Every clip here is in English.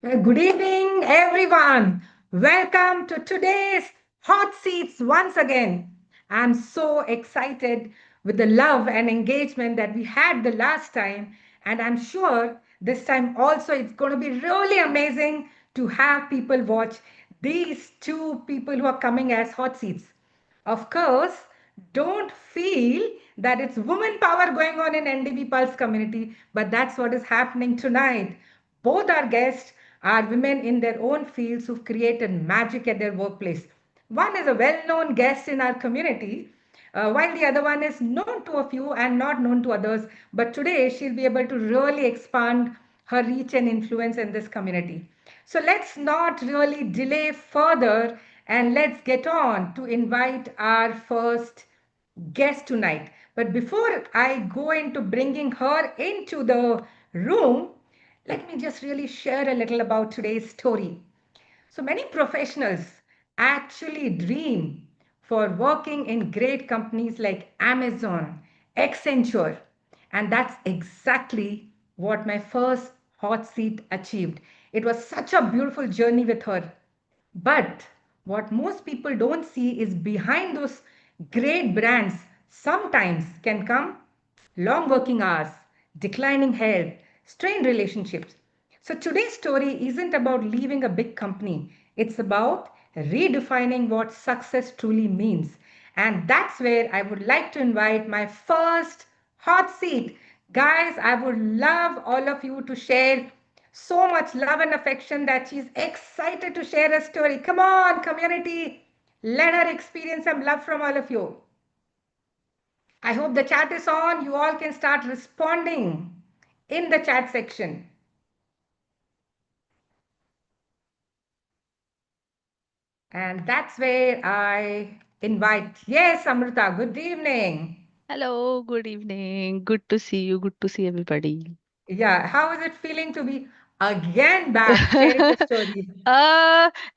Good evening, everyone. Welcome to today's Hot Seats once again. I'm so excited with the love and engagement that we had the last time, and I'm sure this time also it's going to be really amazing to have people watch these two people who are coming as hot seats. Of course, don't feel that it's woman power going on in NDB Pulse community, but that's what is happening tonight. Both our guests are women in their own fields who've created magic at their workplace. One is a well known guest in our community, while the other one is known to a few and not known to others. But today she'll be able to really expand her reach and influence in this community. So let's not really delay further and let's get on to invite our first guest tonight. But before I go into bringing her into the room, let me just really share a little about today's story. So many professionals actually dream for working in great companies like Amazon, Accenture, and that's exactly what my first hot seat achieved. It was such a beautiful journey with her. But what most people don't see is behind those great brands sometimes can come long working hours, declining health, strained relationships. So today's story isn't about leaving a big company, it's about redefining what success truly means. And that's where I would like to invite my first hot seat. Guys, I would love all of you to share so much love and affection that she's excited to share her story. Come on, community. Let her experience some love from all of you. I hope the chat is on. You all can start responding in the chat section. And that's where I invite, yes, Amrita, good evening. Hello, good evening. Good to see you. Good to see everybody. Yeah, how is it feeling to be again back sharing the story?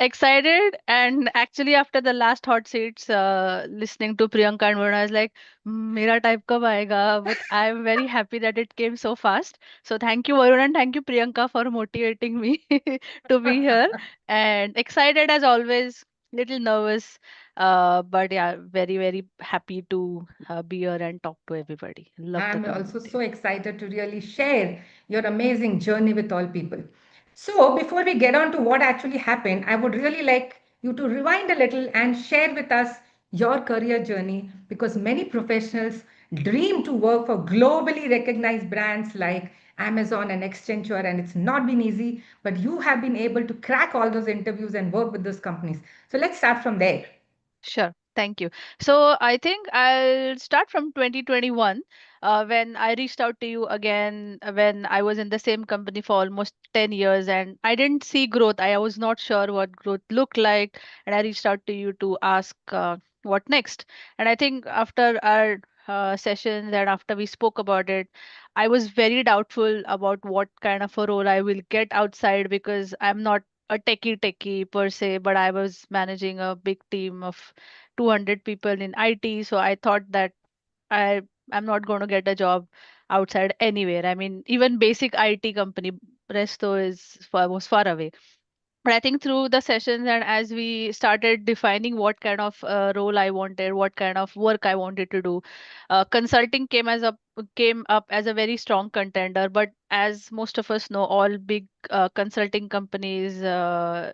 Excited and actually after the last hot seats, listening to Priyanka and Varun, I was like, "मेरा type कब आएगा?" But I'm very happy that it came so fast. So thank you Varun and thank you Priyanka for motivating me to be here and excited as always. Little nervous, but yeah, very happy to be here and talk to everybody. Love the I'm also community. so excited to really share your amazing journey with all people. So, before we get on to what actually happened, I would really like you to rewind a little and share with us your career journey because many professionals dream to work for globally recognized brands like Amazon and Accenture, and it's not been easy, but you have been able to crack all those interviews and work with those companies. So, let's start from there. Sure. Thank you. So I think I'll start from 2021 when I reached out to you again when I was in the same company for almost 10 years and I didn't see growth. I was not sure what growth looked like. And I reached out to you to ask what next. And I think after our sessions and after we spoke about it, I was very doubtful about what kind of a role I will get outside because I'm not a techie per se, but I was managing a big team of 200 people in IT. So I thought that I I'm not going to get a job outside anywhere. I mean, even basic IT company, Resto was far away. But I think through the sessions and as we started defining what kind of role I wanted, what kind of work I wanted to do, consulting came up as a very strong contender. But as most of us know, all big consulting companies,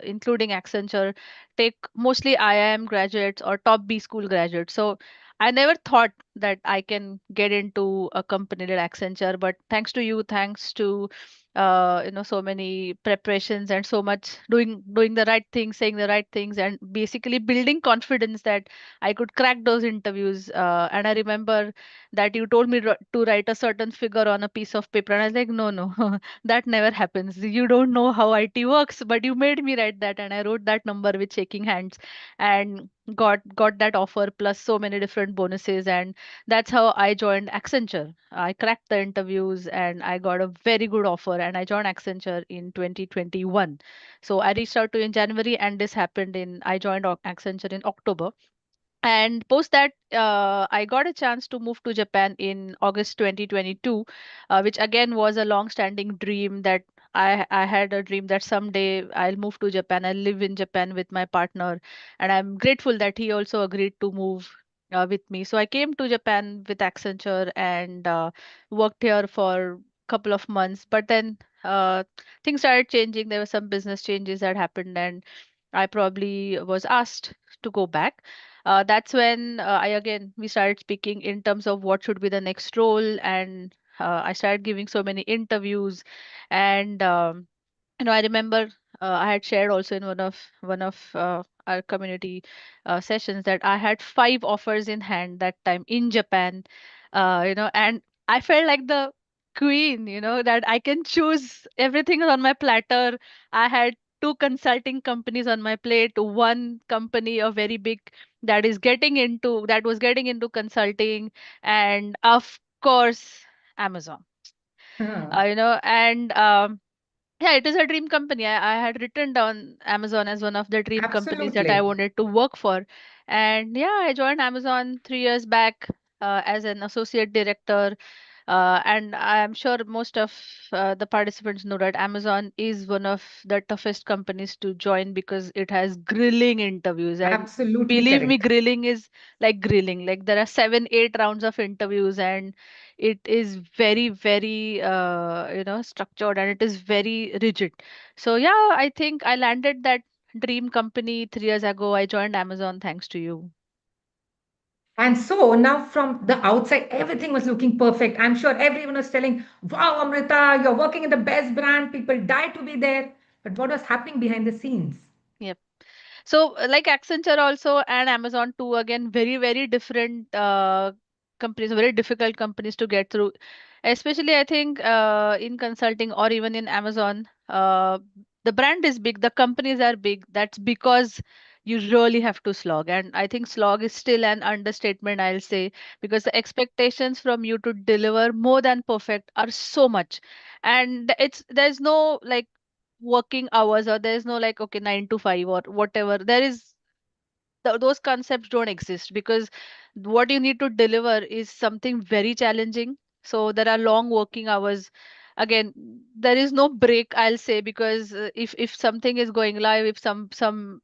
including Accenture, take mostly IIM graduates or top B school graduates. So I never thought that I can get into a company like Accenture. But thanks to you, thanks to so many preparations and so much doing the right things, saying the right things, and basically building confidence that I could crack those interviews. And I remember that you told me to write a certain figure on a piece of paper, and I was like, no, that never happens. You don't know how IT works, but you made me write that, and I wrote that number with shaking hands, and got that offer plus so many different bonuses, and that's how I joined Accenture. I cracked the interviews and I got a very good offer and I joined Accenture in 2021. So I reached out to you in January and this happened I joined Accenture in October. And post that, I got a chance to move to Japan in August 2022, which again was a long-standing dream that I had a dream that someday I'll move to Japan. I'll live in Japan with my partner, and I'm grateful that he also agreed to move with me. So I came to Japan with Accenture and worked here for a couple of months. But then things started changing. There were some business changes that happened, and I probably was asked to go back. That's when I again we started speaking in terms of what should be the next role, and I started giving so many interviews, and I remember I had shared also in one of our community sessions that I had 5 offers in hand that time in Japan, and I felt like the queen, that I can choose everything on my platter. I had two consulting companies on my plate, one company, a very big, that was getting into consulting, and of course Amazon. And yeah, it is a dream company. I had written down Amazon as one of the dream companies that I Absolutely. wanted to work for. And yeah, I joined Amazon 3 years back as an associate director. And I'm sure most of the participants know that Amazon is one of the toughest companies to join because it has grilling interviews. And Absolutely believe me, correct. grilling is like grilling. Like there are 7, 8 rounds of interviews, and it is very, very, structured, and it is very rigid. So yeah, I think I landed that dream company 3 years ago. I joined Amazon thanks to you. And so now from the outside, everything was looking perfect. I'm sure everyone was telling, wow, Amrita, you're working in the best brand. People die to be there. But what was happening behind the scenes? Yep. So, like Accenture also and Amazon too, again, very, very different companies, very difficult companies to get through. Especially, I think in consulting or even in Amazon, the brand is big, the companies are big. That's because you really have to slog. And I think slog is still an understatement, I'll say, because the expectations from you to deliver more than perfect are so much. And there's no like working hours, or there's no like okay 9 to 5 or whatever. There is those concepts don't exist because what you need to deliver is something very challenging. So there are long working hours. Again, there is no break, I'll say, because if something is going live, if some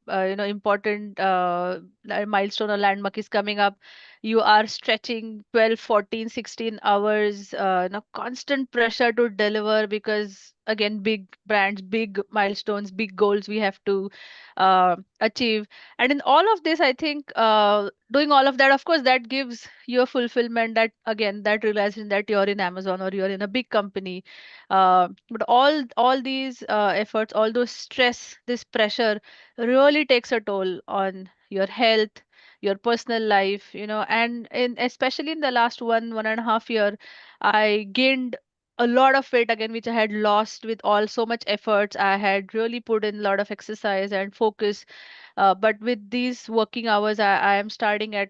important milestone or landmark is coming up, you are stretching 12, 14, 16 hours, constant pressure to deliver because again, big brands, big milestones, big goals we have to achieve. And in all of this, I think doing all of that, of course, that gives you a fulfillment, that again, that realization that you're in Amazon or you're in a big company. But all these efforts, all those stress, this pressure really takes a toll on your health, your personal life, and especially in the last 1.5 year, I gained a lot of weight again, which I had lost with all so much efforts. I had really put in a lot of exercise and focus, but with these working hours, I am starting at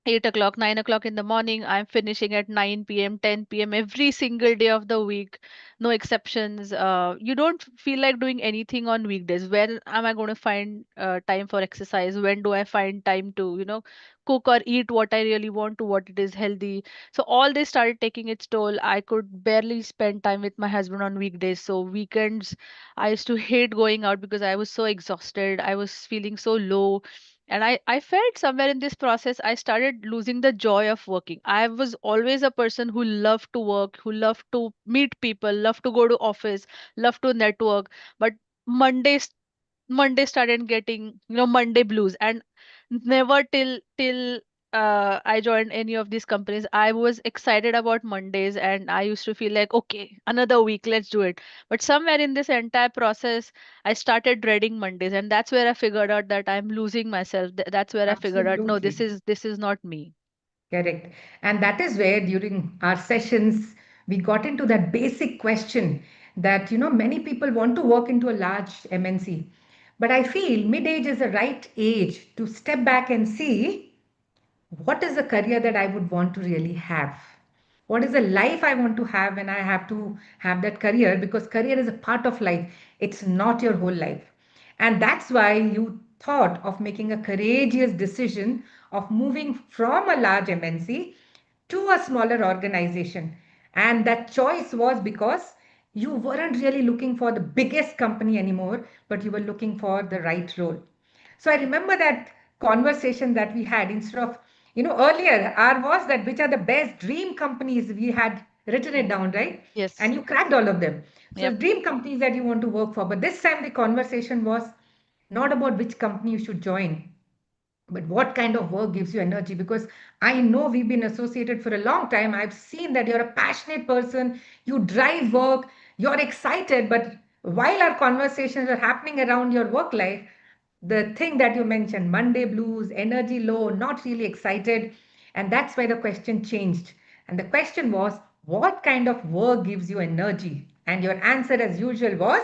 8 o'clock, 9 o'clock in the morning. I'm finishing at 9 p.m., 10 p.m. every single day of the week, no exceptions. You don't feel like doing anything on weekdays. When am I going to find time for exercise? When do I find time to, cook or eat what I really want to, what it is healthy? So all this started taking its toll. I could barely spend time with my husband on weekdays. So weekends, I used to hate going out because I was so exhausted. I was feeling so low, and I felt somewhere in this process I started losing the joy of working. I was always a person who loved to work, who loved to meet people, loved to go to office, loved to network. But mondays Monday started getting, Monday blues. And never till I joined any of these companies, I was excited about Mondays, and I used to feel like, okay, another week, let's do it. But somewhere in this entire process, I started dreading Mondays, and that's where I figured out that I'm losing myself. That's where I figured out, no, this Absolutely. is this is not me. Correct. And that is where during our sessions, we got into that basic question that, many people want to walk into a large MNC. But I feel mid-age is the right age to step back and see what is the career that I would want to really have? What is the life I want to have when I have to have that career? Because career is a part of life, it's not your whole life. And that's why you thought of making a courageous decision of moving from a large MNC to a smaller organization. And that choice was because You weren't really looking for the biggest company anymore, but you were looking for the right role. So I remember that conversation that we had instead of, earlier, our was that which are the best dream companies, we had written it down, right? Yes. And you cracked all of them. So Yep. the dream companies that you want to work for. But this time the conversation was not about which company you should join, but what kind of work gives you energy. Because I know we've been associated for a long time. I've seen that you're a passionate person, you drive work, you're excited. But while our conversations are happening around your work life, the thing that you mentioned, Monday blues, energy low, not really excited, and that's why the question changed. And the question was, what kind of work gives you energy? And your answer as usual was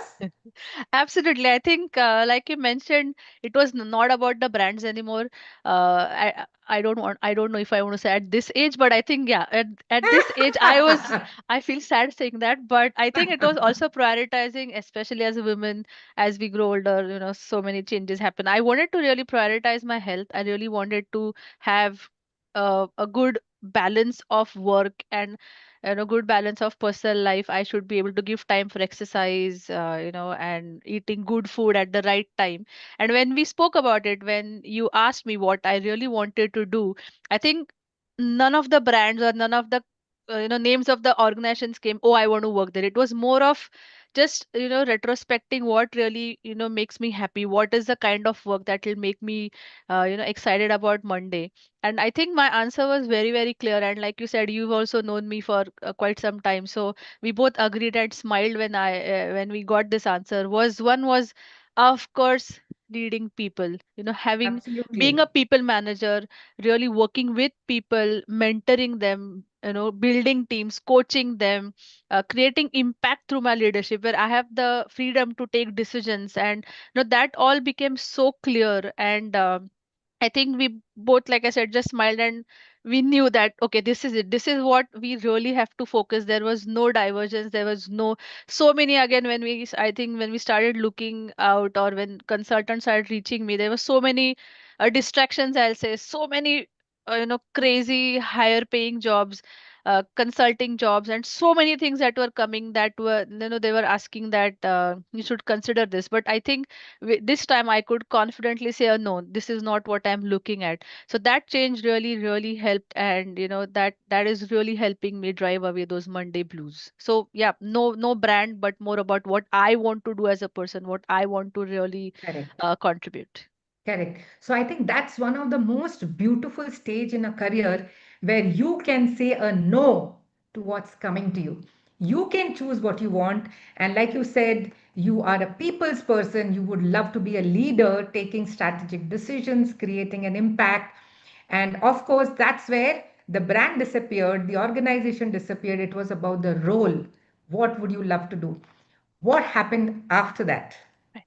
Absolutely. I think, like you mentioned, it was not about the brands anymore. I don't know if I want to say at this age, but I think, yeah, at this age, I feel sad saying that, but I think it was also prioritizing, especially as a woman, as we grow older, so many changes happen. I wanted to really prioritize my health. I really wanted to have a good balance of work and a good balance of personal life. I should be able to give time for exercise, and eating good food at the right time. And when we spoke about it, when you asked me what I really wanted to do, I think none of the brands or none of the names of the organizations came, oh, I want to work there. It was more of just retrospecting what really makes me happy, what is the kind of work that will make me excited about Monday. And I think my answer was very, very clear. And like you said, you've also known me for quite some time. So we both agreed and smiled when we got this answer. Was, of course, leading people, being a absolutely people manager, really working with people, mentoring them, building teams, coaching them, creating impact through my leadership, where I have the freedom to take decisions. And that all became so clear. And I think we both, like I said, just smiled, and we knew that, okay, this is it. This is what we really have to focus. There was no divergence. There was no, so many, again, I think when we started looking out, or when consultants started reaching me, there were so many distractions, I'll say, so many, crazy higher paying jobs, consulting jobs, and so many things that were coming, that were, they were asking that you should consider this. But I think this time I could confidently say, oh, no, this is not what I'm looking at. So that change really, really helped. And that is really helping me drive away those Monday blues. So yeah, no brand, but more about what I want to do as a person, what I want to really correct. contribute. Correct. So I think that's one of the most beautiful stage in a career where you can say a no to what's coming to you. You can choose what you want. And like you said, you are a people's person. You would love to be a leader, taking strategic decisions, creating an impact. And of course, that's where the brand disappeared, the organization disappeared. It was about the role. What would you love to do? What happened after that? Right.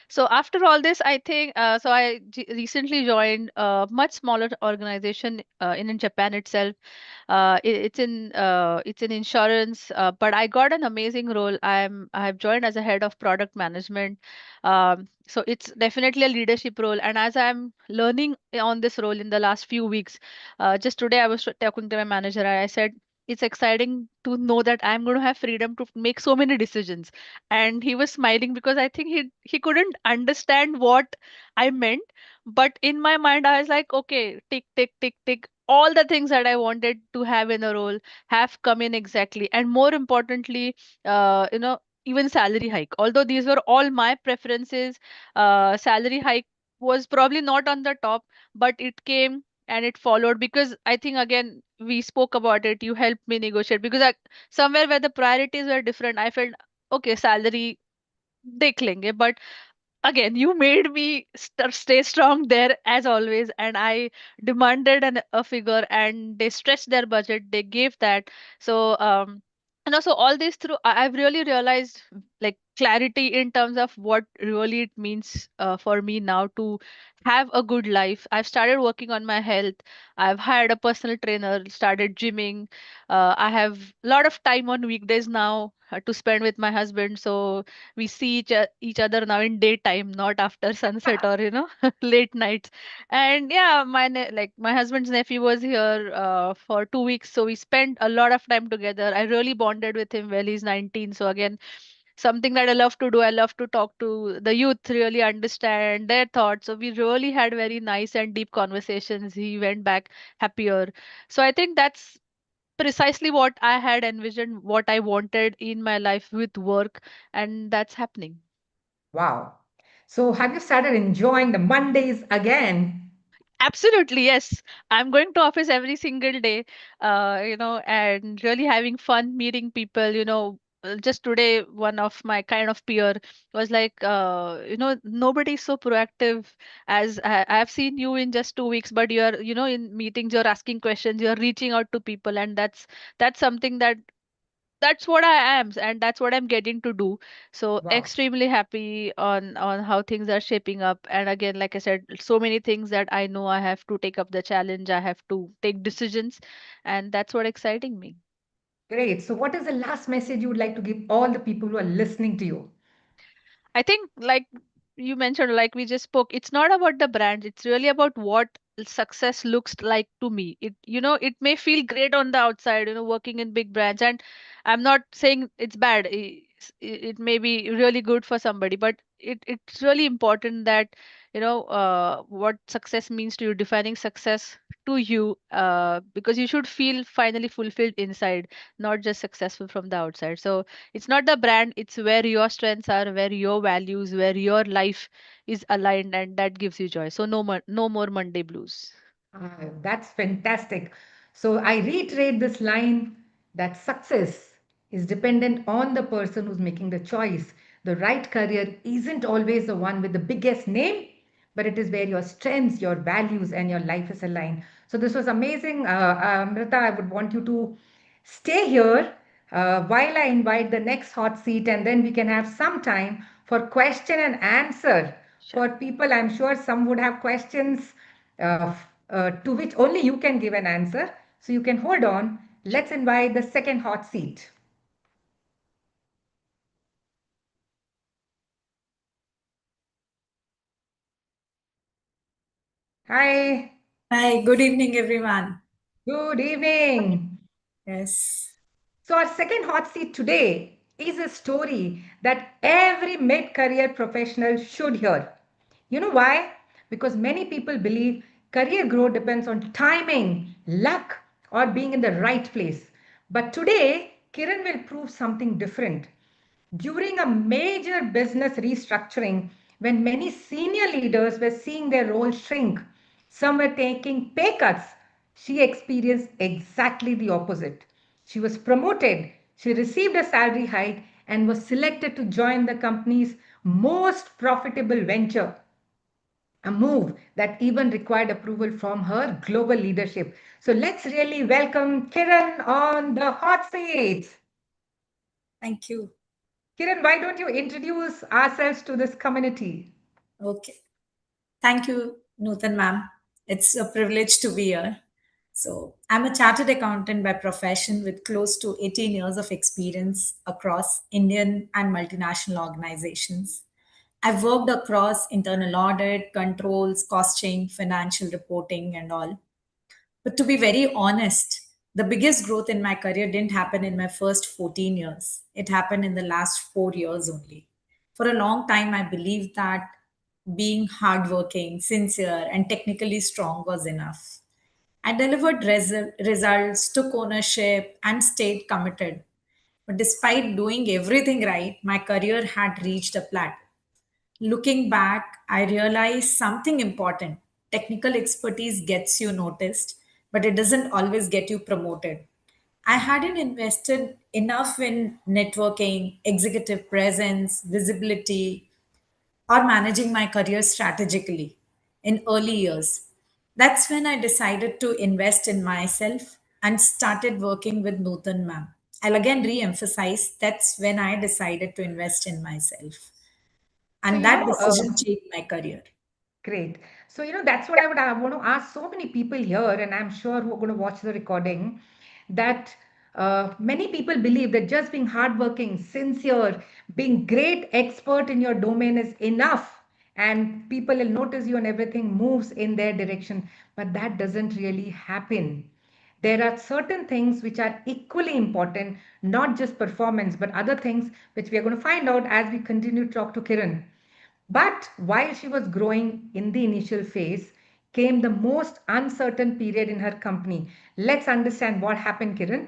So after all this, I think, so recently joined a much smaller organization in Japan itself. It's in insurance, but I got an amazing role. I have joined as a head of product management. So it's definitely a leadership role. And as I'm learning on this role in the last few weeks, just today I was talking to my manager. I said, it's exciting to know that I'm going to have freedom to make so many decisions. And he was smiling, because I think he couldn't understand what I meant. But in my mind, I was like, okay, tick tick tick tick, all the things that I wanted to have in a role have come in exactly. And more importantly, even salary hike, although these were all my preferences, salary hike was probably not on the top, but it came and it followed. Because I think, again, we spoke about it, you helped me negotiate, because somewhere where the priorities were different, I felt, okay, salary देख लेंगे. But again, you made me stay strong there as always, and I demanded a figure, and they stretched their budget, they gave that. So so all this through, I've really realized like clarity in terms of what really it means for me now to have a good life. I've started working on my health. I've hired a personal trainer, started gymming. I have a lot of time on weekdays now to spend with my husband. So we see each other now in daytime, not after sunset or late nights. And yeah, like my husband's nephew was here for 2 weeks, so we spent a lot of time together. I really bonded with him while he's 19. So again, something that I love to do. I love to talk to the youth, really understand their thoughts. So we really had very nice and deep conversations. He went back happier. So I think that's precisely what I had envisioned, what I wanted in my life with work, and that's happening. Wow. So have you started enjoying the Mondays again? Absolutely, yes. I'm going to office every single day, and really having fun meeting people. Just today, one of my kind of peer was like, nobody's so proactive as I've seen you in just 2 weeks, but you're, in meetings, you're asking questions, you're reaching out to people, and that's something that's what I am, and that's what I'm getting to do. So Wow. extremely happy on how things are shaping up. And again, like I said, so many things that I know I have to take up the challenge, I have to take decisions, and that's what exciting me. Great. So what is the last message you would like to give all the people who are listening to you? I think, like you mentioned, like we just spoke, it's not about the brand. It's really about what success looks like to me. It may feel great on the outside, working in big brands. And I'm not saying it's bad. It may be really good for somebody, but it's really important that, what success means to you, defining success to you, because you should feel finally fulfilled inside, not just successful from the outside. So it's not the brand, it's where your strengths are, where your values, where your life is aligned, and that gives you joy. So no more Monday blues. That's fantastic. So I reiterate this line that success is dependent on the person who's making the choice. The right career isn't always the one with the biggest name, but it is where your strengths, your values, and your life is aligned. So this was amazing. Amrita, I would want you to stay here while I invite the next hot seat, and then we can have some time for question and answer Sure. for people. I'm sure some would have questions to which only you can give an answer. So you can hold on. Sure. Let's invite the second hot seat. Hi, Hi, good evening, everyone. good evening. Yes. So, our second hot seat today is a story that every mid career professional should hear. You know why? Because many people believe career growth depends on timing, luck, or being in the right place. But today, Kiran will prove something different. During a major business restructuring, when many senior leaders were seeing their roles shrink, some were taking pay cuts, she experienced exactly the opposite. She was promoted, she received a salary hike, and was selected to join the company's most profitable venture, a move that even required approval from her global leadership. So let's really welcome Kiran on the hot seat. Thank you. Kiran, why don't you introduce ourselves to this community? Okay. Thank you, Nutan ma'am. It's a privilege to be here. So, I'm a chartered accountant by profession with close to 18 years of experience across Indian and multinational organizations. I've worked across internal audit, controls, costing, financial reporting, and all. But to be very honest, the biggest growth in my career didn't happen in my first 14 years. It happened in the last 4 years only. For a long time, I believed that being hardworking, sincere, and technically strong was enough. I delivered results, took ownership, and stayed committed. But despite doing everything right, my career had reached a plateau. Looking back, I realized something important. Technical expertise gets you noticed, but it doesn't always get you promoted. I hadn't invested enough in networking, executive presence, visibility, or managing my career strategically in early years. That's when I decided to invest in myself and started working with Nutan ma'am. I'll again re emphasize that's when I decided to invest in myself. So, And that decision changed my career. great. So, that's what I want to ask so many people here, and I'm sure who are going to watch the recording, that many people believe that just being hardworking, sincere, being great expert in your domain is enough, and people will notice you and everything moves in their direction. But that doesn't really happen. There are certain things which are equally important, not just performance, but other things which we are going to find out as we continue to talk to Kiran. But while she was growing in the initial phase, came the most uncertain period in her company. Let's understand what happened, Kiran.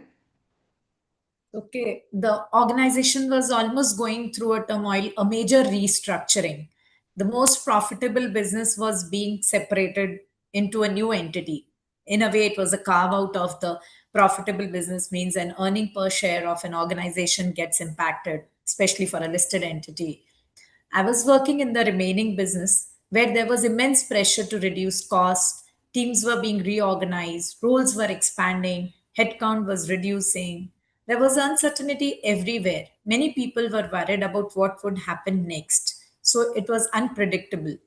Okay, the organization was almost going through a turmoil, a major restructuring. The most profitable business was being separated into a new entity. In a way, it was a carve out of the profitable business, means an earning per share of an organization gets impacted, especially for a listed entity. I was working in the remaining business where there was immense pressure to reduce costs, teams were being reorganized, roles were expanding, headcount was reducing. There was uncertainty everywhere. Many people were worried about what would happen next. So it was unpredictable.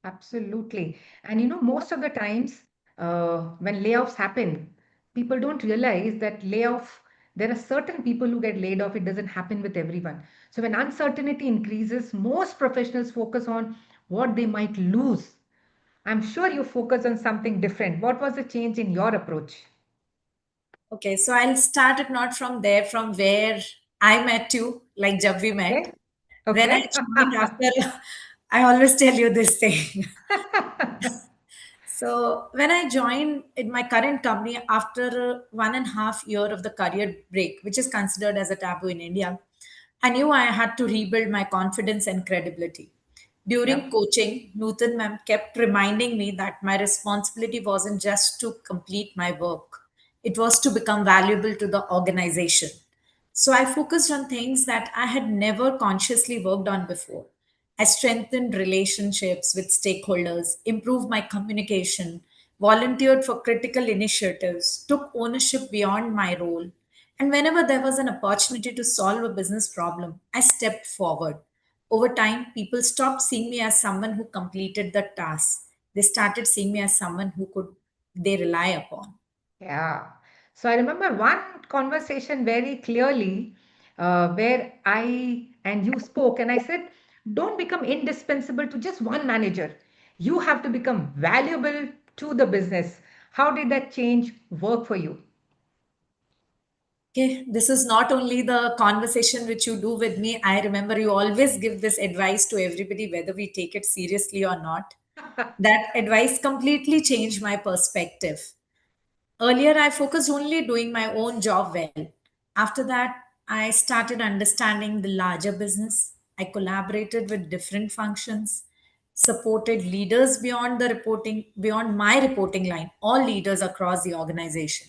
Absolutely. And most of the times when layoffs happen, people don't realize that there are certain people who get laid off. It doesn't happen with everyone. So when uncertainty increases, most professionals focus on what they might lose. I'm sure you focus on something different. What was the change in your approach? Okay, so I'll start it not from there, from where I met you, like Jab we met. Okay. When I Okay. joined after, I always tell you this thing. So when I joined in my current company after 1.5 year of the career break, which is considered as a taboo in India, I knew I had to rebuild my confidence and credibility. During Yep. coaching, Nutan ma'am kept reminding me that my responsibility wasn't just to complete my work, it was to become valuable to the organization. So I focused on things that I had never consciously worked on before. I strengthened relationships with stakeholders, improved my communication, volunteered for critical initiatives, took ownership beyond my role. And whenever there was an opportunity to solve a business problem, I stepped forward. Over time, people stopped seeing me as someone who completed the task. They started seeing me as someone who could they rely upon. Yeah. So I remember one conversation very clearly where I and you spoke, and I said, don't become indispensable to just one manager. You have to become valuable to the business. How did that change work for you? Okay, this is not only the conversation which you do with me. I remember you always give this advice to everybody, whether we take it seriously or not. That advice completely changed my perspective. Earlier, I focused only doing my own job well. After that, I started understanding the larger business. I collaborated with different functions, supported leaders beyond my reporting line, all leaders across the organization.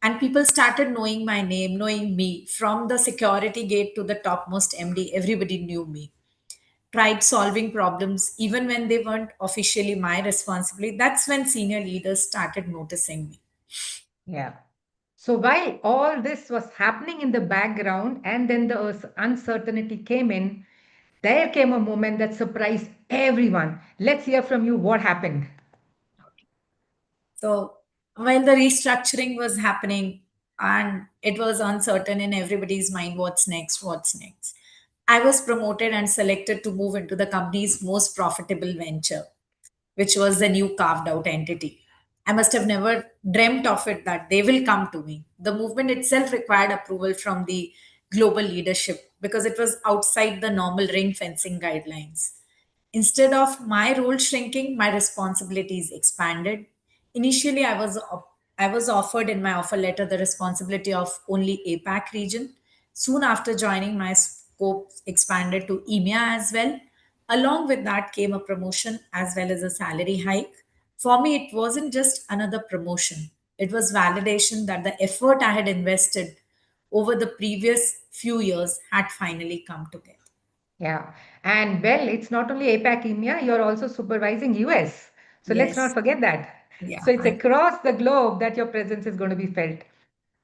And people started knowing my name, knowing me from the security gate to the topmost MD. Everybody knew me. Tried solving problems even when they weren't officially my responsibility. That's when senior leaders started noticing me. Yeah. So while all this was happening in the background and then the uncertainty came in, there came a moment that surprised everyone. Let's hear from you what happened. So while the restructuring was happening and it was uncertain in everybody's mind, what's next, I was promoted and selected to move into the company's most profitable venture, which was the new carved out entity. I must have never dreamt of it that they will come to me. The movement itself required approval from the global leadership because it was outside the normal ring fencing guidelines. Instead of my role shrinking, my responsibilities expanded. Initially, I was offered in my offer letter the responsibility of only APAC region. Soon after joining, my scope expanded to EMEA as well. Along with that came a promotion as well as a salary hike. For me, it wasn't just another promotion. It was validation that the effort I had invested over the previous few years had finally come together. Yeah. And well, it's not only APAC EMEA, you're also supervising US. So let's not Yes. forget that. Yeah. So it's across the globe that your presence is going to be felt.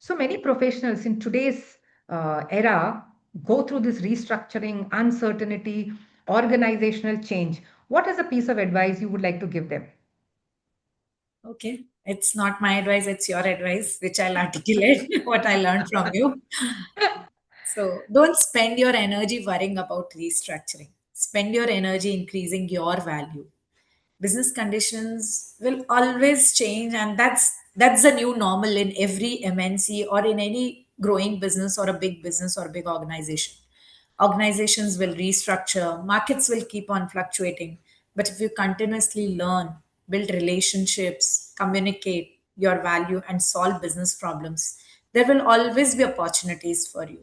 So many professionals in today's era go through this restructuring, uncertainty, organizational change. What is a piece of advice you would like to give them? Okay. It's not my advice, it's your advice, which I'll articulate what I learned from you. So don't spend your energy worrying about restructuring. Spend your energy increasing your value. Business conditions will always change, and that's the new normal in every MNC or in any growing business or a big business or a big organization. Organizations will restructure, markets will keep on fluctuating. But if you continuously learn, build relationships, communicate your value, and solve business problems, there will always be opportunities for you.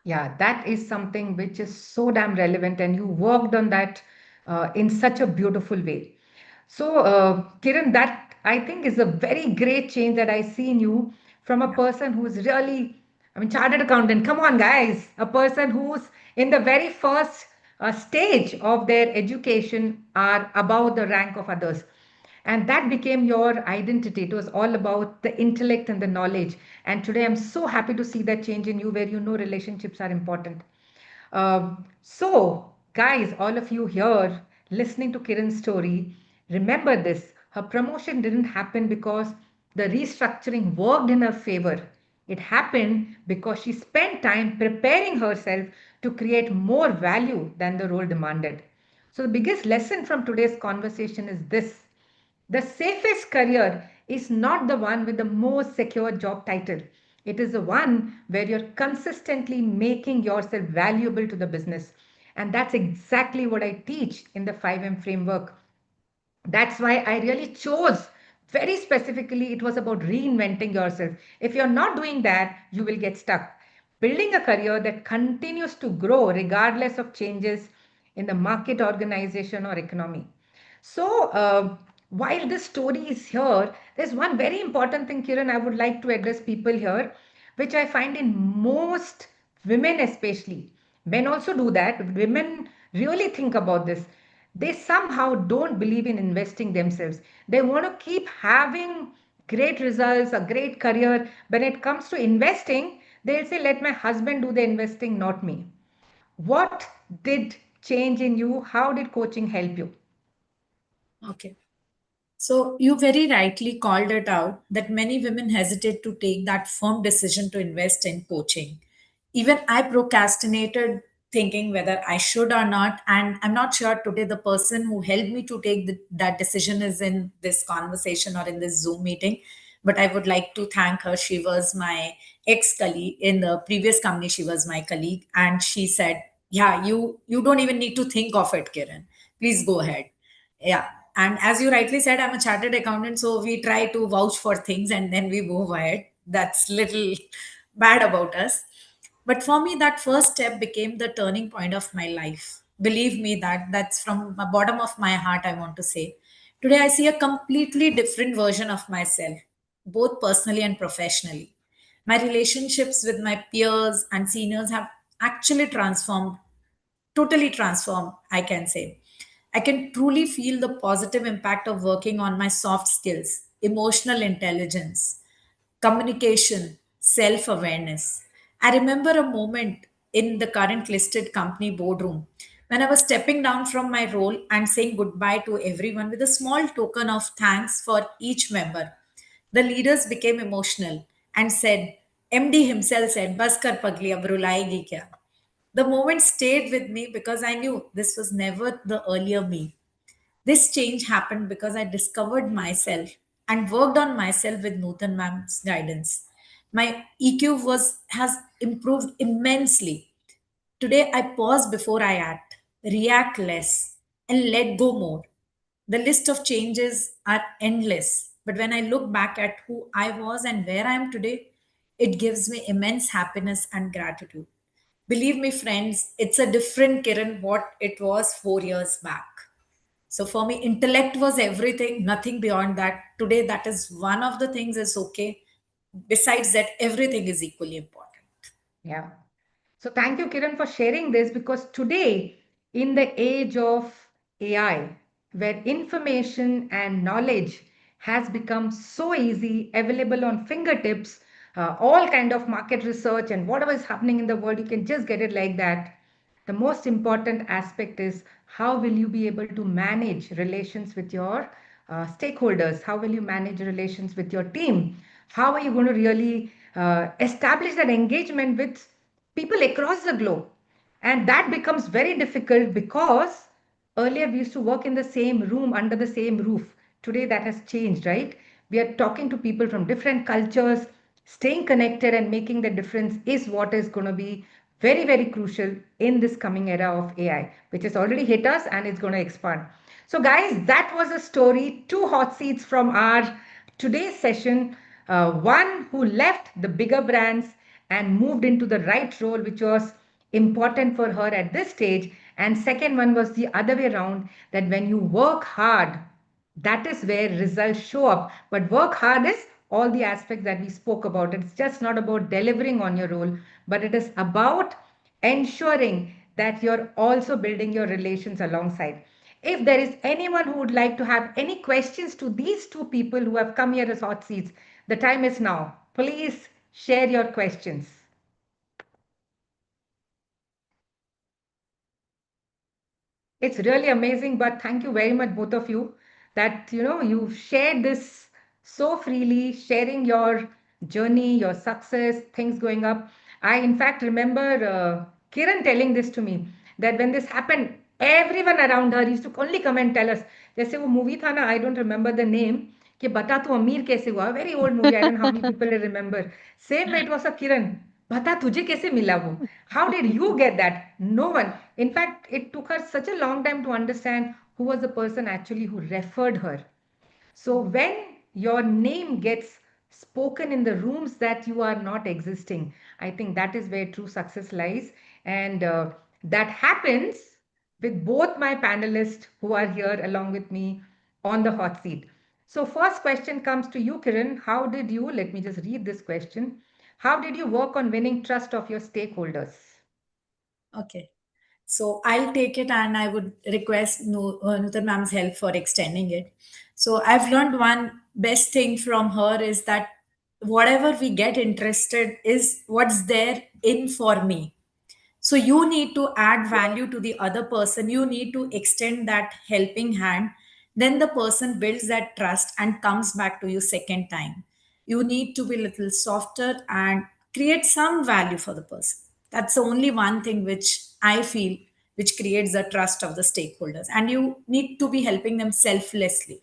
Yeah, that is something which is so damn relevant, and you worked on that in such a beautiful way. So, Kiran, that I think is a very great change that I see in you from a Yeah. person who's really, I mean, chartered accountant. Come on, guys, a person who's in the very first stage of their education are above the rank of others. And that became your identity. It was all about the intellect and the knowledge. And today I'm so happy to see that change in you where you know relationships are important. So, guys, all of you here listening to Kiran's story, remember this. Her promotion didn't happen because the restructuring worked in her favor. It happened because she spent time preparing herself to create more value than the role demanded. So, the biggest lesson from today's conversation is this: the safest career is not the one with the most secure job title. It is the one where you're consistently making yourself valuable to the business. And that's exactly what I teach in the 5M framework. That's why I really chose very specifically, it was about reinventing yourself. If you're not doing that, you will get stuck. Building a career that continues to grow regardless of changes in the market, organization, or economy. So, while this story is here, there's one very important thing, Kiran, I would like to address people here, which I find in most women, especially. Men also do that, but women really think about this. They somehow don't believe in investing themselves. They want to keep having great results, a great career. When it comes to investing, they'll say, let my husband do the investing, not me. What did change in you? How did coaching help you? Okay. So you very rightly called it out that many women hesitate to take that firm decision to invest in coaching. Even I procrastinated thinking whether I should or not. And I'm not sure today the person who helped me to take that decision is in this conversation or in this Zoom meeting. But I would like to thank her. She was my ex colleague in the previous company. She was my colleague. And she said, yeah, you don't even need to think of it, Kiran. Please go ahead. Yeah. And as you rightly said, I'm a chartered accountant, so we try to vouch for things and then we move ahead. That's little bad about us. But for me, that first step became the turning point of my life. Believe me, that's from the bottom of my heart, I want to say. Today, I see a completely different version of myself, both personally and professionally. My relationships with my peers and seniors have actually transformed, totally transformed, I can say. I can truly feel the positive impact of working on my soft skills, emotional intelligence, communication, self awareness. I remember a moment in the current listed company boardroom when I was stepping down from my role and saying goodbye to everyone with a small token of thanks for each member. The leaders became emotional and said, MD himself said, Bas kar pagli, ab rulayegi kya? The moment stayed with me because I knew this was never the earlier me. This change happened because I discovered myself and worked on myself with Nutan ma'am's guidance. My EQ was has improved immensely. Today I pause before I act, react less, and let go more. The list of changes are endless, but when I look back at who I was and where I am today, it gives me immense happiness and gratitude. Believe me, friends, it's a different Kiran what it was 4 years back. So for me, intellect was everything, nothing beyond that. Today, that is one of the things is okay. Besides that, everything is equally important. Yeah. So thank you, Kiran, for sharing this because today, in the age of AI, where information and knowledge has become so easy, available on fingertips, all kind of market research and whatever is happening in the world, you can just get it like that. The most important aspect is how will you be able to manage relations with your stakeholders? How will you manage relations with your team? How are you going to really establish that engagement with people across the globe? And that becomes very difficult because earlier we used to work in the same room under the same roof. Today that has changed, right? We are talking to people from different cultures. Staying connected and making the difference is what is going to be very, very crucial in this coming era of AI, which has already hit us and it's going to expand. So, guys, that was a story, two hot seats from our today's session. One who left the bigger brands and moved into the right role, which was important for her at this stage. And second one was the other way around, that when you work hard, that is where results show up. But work hard is all the aspects that we spoke about. It's just not about delivering on your role, but it is about ensuring that you're also building your relations alongside. If there is anyone who would like to have any questions to these two people who have come here as hot seats, the time is now. Please share your questions. It's really amazing, but thank you very much, both of you, that you've shared this so freely, sharing your journey, your success, things going up. I, in fact, remember Kiran telling this to me that when this happened, everyone around her used to only come and tell us. जैसे वो movie था ना, I don't remember the name, कि बता तू अमीर कैसे हुआ, very old movie, I don't know how many people remember. Same way it was a Kiran. बता तुझे कैसे मिला वो? How did you get that? No one. In fact, it took her such a long time to understand who was the person actually who referred her. So when your name gets spoken in the rooms that you are not existing, I think that is where true success lies. And that happens with both my panelists who are here along with me on the hot seat. So first question comes to you, Kiran. How did you, let me just read this question. How did you work on winning trust of your stakeholders? Okay. So I'll take it and I would request Nutan ma'am's help for extending it. So I've learned one best thing from her is that whatever we get interested is what's there in for me. So you need to add value to the other person. You need to extend that helping hand. Then the person builds that trust and comes back to you second time. You need to be a little softer and create some value for the person. That's the only one thing which I feel which creates the trust of the stakeholders. And you need to be helping them selflessly.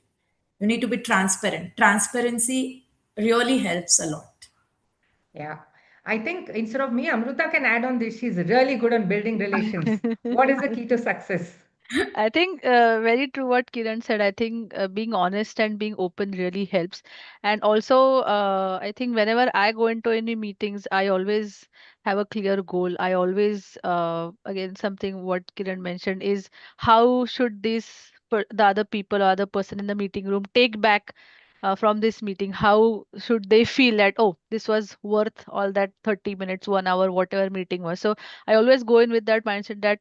You need to be transparent. Transparency really helps a lot. Yeah. I think instead of me, Amruta can add on this. She's really good on building relations. What is the key to success? I think very true what Kiran said. I think being honest and being open really helps. And also, I think whenever I go into any meetings, I always have a clear goal. I always, again, something what Kiran mentioned is how should the other people or other person in the meeting room take back from this meeting? How should they feel that, oh, this was worth all that 30 minutes, 1 hour, whatever meeting was. So I always go in with that mindset that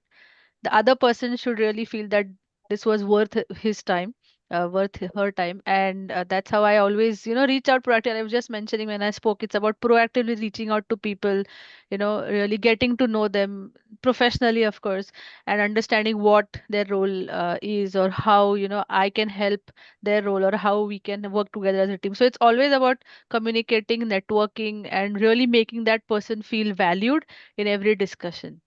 the other person should really feel that this was worth his time, worth her time. And that's how I always reach out proactively. I was just mentioning when I spoke, it's about proactively reaching out to people, really getting to know them professionally, of course, and understanding what their role is, or how I can help their role, or how we can work together as a team. So it's always about communicating, networking, and really making that person feel valued in every discussion.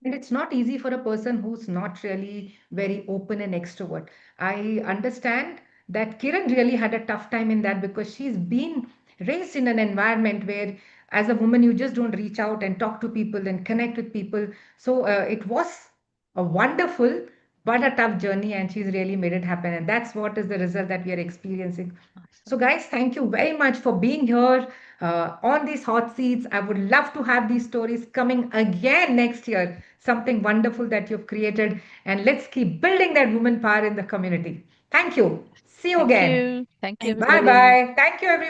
And it's not easy for a person who's not really very open and extrovert. I understand that Kiran really had a tough time in that because she's been raised in an environment where, as a woman, you just don't reach out and talk to people and connect with people. So it was a wonderful but a tough journey, and she's really made it happen. And that's what is the result that we are experiencing. So, Awesome. guys, thank you very much for being here on these hot seats. I would love to have these stories coming again next year. Something wonderful that you've created. And let's keep building that woman power in the community. Thank you. See you Thank again. you. Thank you, Thank Bye you. everybody. bye. Thank you, everyone.